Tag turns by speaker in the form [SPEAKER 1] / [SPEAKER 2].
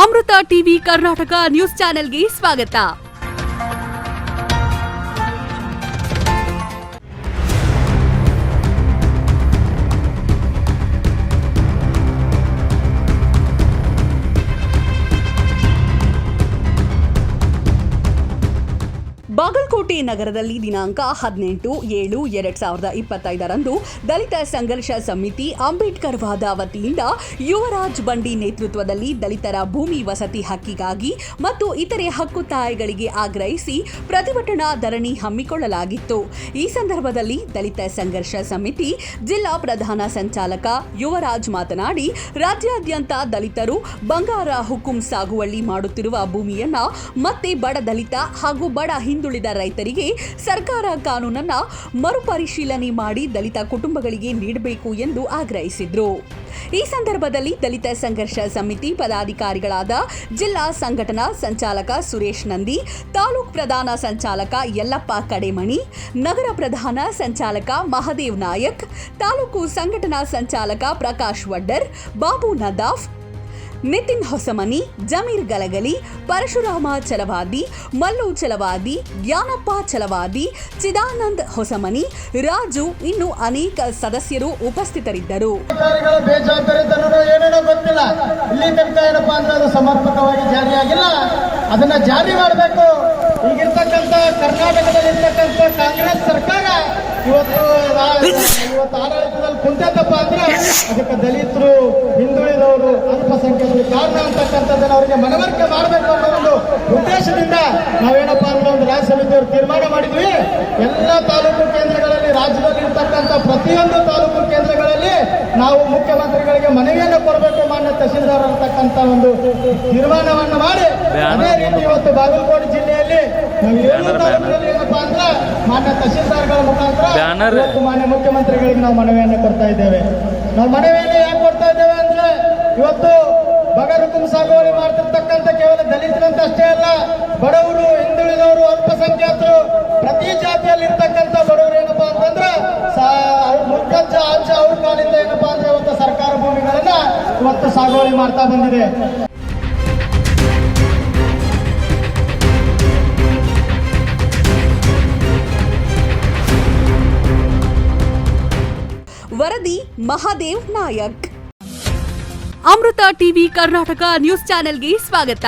[SPEAKER 1] ಅಮೃತ TV Karnataka news ಚಾನೆಲ್ಗೆ ಸ್ವಾಗತ. ಬಾಗಲಕೋಟೆ ನಗರದಲ್ಲಿ ದಿನಾಂಕ 18/7/2025 ದಲಿತ ಸಂಘರ್ಷ ಸಮಿತಿ ಅಂಬೇಡ್ಕರ್ ವಾದ ವತಿಯಿಂದ ಯುವರಾಜ್ ಬಂಡಿ ನೇತೃತ್ವದಲ್ಲಿ ದಲಿತರ ಭೂಮಿ ವಸತಿ ಹಕ್ಕಿಗಾಗಿ ಮತ್ತು ಇತರೆ ಹಕ್ಕುತ್ತಾಯಗಳಿಗೆ ಆಗ್ರಹಿಸಿ ಪ್ರತಿಭಟನಾ ಧರಣಿ ಹಮ್ಮಿಕೊಳ್ಳಲಾಗಿತ್ತು. ಈ ಸಂದರ್ಭದಲ್ಲಿ ದಲಿತ ಸಂಘರ್ಷ ಸಮಿತಿ ಜಿಲ್ಲಾ ಪ್ರಧಾನ ಸಂಚಾಲಕ ಯುವರಾಜ್ ಮಾತನಾಡಿ, ರಾಜ್ಯಾದ್ಯಂತ ದಲಿತರು ಬಂಗಾರ ಹುಕುಂ ಸಾಗುವಳಿ ಮಾಡುತ್ತಿರುವ ಭೂಮಿಯನ್ನ ಮತ್ತೆ ಬಡ ದಲಿತ ಹಾಗೂ ಬಡ ಹಿಂದುಳಿದ ರೈತರಿಗೆ ಸರ್ಕಾರ ಕಾನೂನನ್ನ ಮರುಪರಿಶೀಲನೆ ಮಾಡಿ ದಲಿತ ಕುಟುಂಬಗಳಿಗೆ ನೀಡಬೇಕು ಎಂದು ಆಗ್ರಹಿಸಿದರು. ಈ ಸಂದರ್ಭದಲ್ಲಿ ದಲಿತ ಸಂಘರ್ಷ ಸಮಿತಿ ಪದಾಧಿಕಾರಿಗಳಾದ ಜಿಲ್ಲಾ ಸಂಘಟನಾ ಸಂಚಾಲಕ ಸುರೇಶ್ ನಂದಿ, ತಾಲೂಕು ಪ್ರಧಾನ ಸಂಚಾಲಕ ಯಲ್ಲಪ್ಪ ಕಡೆಮಣಿ, ನಗರ ಪ್ರಧಾನ ಸಂಚಾಲಕ ಮಹದೇವ್ ನಾಯಕ್, ತಾಲೂಕು ಸಂಘಟನಾ ಸಂಚಾಲಕ ಪ್ರಕಾಶ್ ವಡ್ಡರ್, ಬಾಬು ನದಾಫ್, ನಿತಿನ್ ಹೊಸಮನಿ, ಜಮೀರ್ ಗಲಗಲಿ, ಪರಶುರಾಮ ಚಲವಾದಿ, ಮಲ್ಲು ಚಲವಾದಿ, ಜ್ಞಾನಪ್ಪ ಚಲವಾದಿ, ಚಿದಾನಂದ್ ಹೊಸಮನಿ, ರಾಜು ಇನ್ನು ಅನೇಕ ಸದಸ್ಯರು ಉಪಸ್ಥಿತರಿದ್ದರು.
[SPEAKER 2] ಏನೇನೋ ಗೊತ್ತಿಲ್ಲ, ಇಲ್ಲಿ ತನಕ ಏನಪ್ಪಾ ಅಂದ್ರೆ ಅದು ಸಮರ್ಪಕವಾಗಿ ಜಾರಿಯಾಗಿಲ್ಲ. ಅದನ್ನ ಜಾರಿ ಮಾಡಬೇಕು. ಈಗಿರ್ತಕ್ಕಂಥ ಕರ್ನಾಟಕದಲ್ಲಿರ್ತಕ್ಕಂಥ ಕಾಂಗ್ರೆಸ್ ಸರ್ಕಾರ ಇವತ್ತು ಆಡಳಿತದಲ್ಲಿ ಕುಂತಪ್ಪ ಅಂದ್ರೆ ಅದಕ್ಕೆ ದಲಿತರು, ಹಿಂದುಳಿದವರು, ಅಲ್ಪಸಂಖ್ಯಾತರು ಕಾರಣ ಅಂತಕ್ಕಂಥದ್ದನ್ನು ಅವರಿಗೆ ಮನವರಿಕೆ ಮಾಡಬೇಕು ಅನ್ನೋ ಒಂದು ಉದ್ದೇಶದಿಂದ ನಾವೇನಪ್ಪಾ ಅಂದ್ರೆ ಒಂದು ರಾಜ್ಯ ಸಮಿತಿಯವರು ತೀರ್ಮಾನ ಮಾಡಿದ್ವಿ. ಎಲ್ಲ ತಾಲೂಕು ಕೇಂದ್ರಗಳಲ್ಲಿ, ರಾಜ್ಯದಲ್ಲಿ ಇರ್ತಕ್ಕಂಥ ಪ್ರತಿಯೊಂದು ತಾಲೂಕು ಕೇಂದ್ರಗಳಲ್ಲಿ ನಾವು ಮುಖ್ಯಮಂತ್ರಿಗಳಿಗೆ ಮನವಿಯನ್ನು ಕೊಡಬೇಕು ಮಾನ್ಯ ತಹಶೀಲ್ದಾರ್ ಅಂತಕ್ಕಂಥ ಒಂದು ತೀರ್ಮಾನವನ್ನು ಮಾಡಿ, ಅದೇ ರೀತಿ ಇವತ್ತು ಬಾಗಲಕೋಟೆ ಜಿಲ್ಲೆಯಲ್ಲಿ ನಾವು 7 ತಾಲೂಕಿನಲ್ಲಿ ಏನಪ್ಪಾ ಅಂದ್ರೆ ಮಾನ್ಯ ತಹಶೀಲ್ದಾರ್ಗಳ ಮುಖಾಂತರ ಇವತ್ತು ಮಾನ್ಯ ಮುಖ್ಯಮಂತ್ರಿಗಳಿಗೆ ನಾವು ಮನವಿಯನ್ನು ಕೊಡ್ತಾ ಇದ್ದೇವೆ. ನಾವು ಮನವಿಯನ್ನು ಯಾಕೆ ಕೊಡ್ತಾ ಇದ್ದೇವೆ ಅಂದ್ರೆ, ಇವತ್ತು ಬಗರ್ ಹುಕುಂ ಸಾಗುವಳಿ ಮಾಡ್ತಿರ್ತಕ್ಕಂಥ ಕೇವಲ ದಲಿತರಂತ ಅಷ್ಟೇ ಅಲ್ಲ, ಬಡವರು, ಹಿಂದುಳಿದವರು, ಅಲ್ಪಸಂಖ್ಯಾತರು, ಪ್ರತಿ ಜಾತಿಯಲ್ಲಿ ಇರ್ತಕ್ಕಂಥ ಬಡವರು ಏನಪ್ಪಾ ಅಂತಂದ್ರೆ ಮುಖಜ್ಜ ಅಜ್ಜ ಅವ್ರ ಕಾಲಿಂದ ಏನಪ್ಪಾ ಅಂದ್ರೆ ಇವತ್ತು ಸರ್ಕಾರ ಭೂಮಿಗಳನ್ನ ಇವತ್ತು ಸಾಗುವಳಿ ಮಾಡ್ತಾ ಬಂದಿದೆ.
[SPEAKER 1] ವರದಿ ಮಹಾದೇವ್ ನಾಯಕ್. ಅಮೃತ ಟಿವಿ ಕರ್ನಾಟಕ ನ್ಯೂಸ್ ಚಾನೆಲ್ಗೆ ಸ್ವಾಗತ.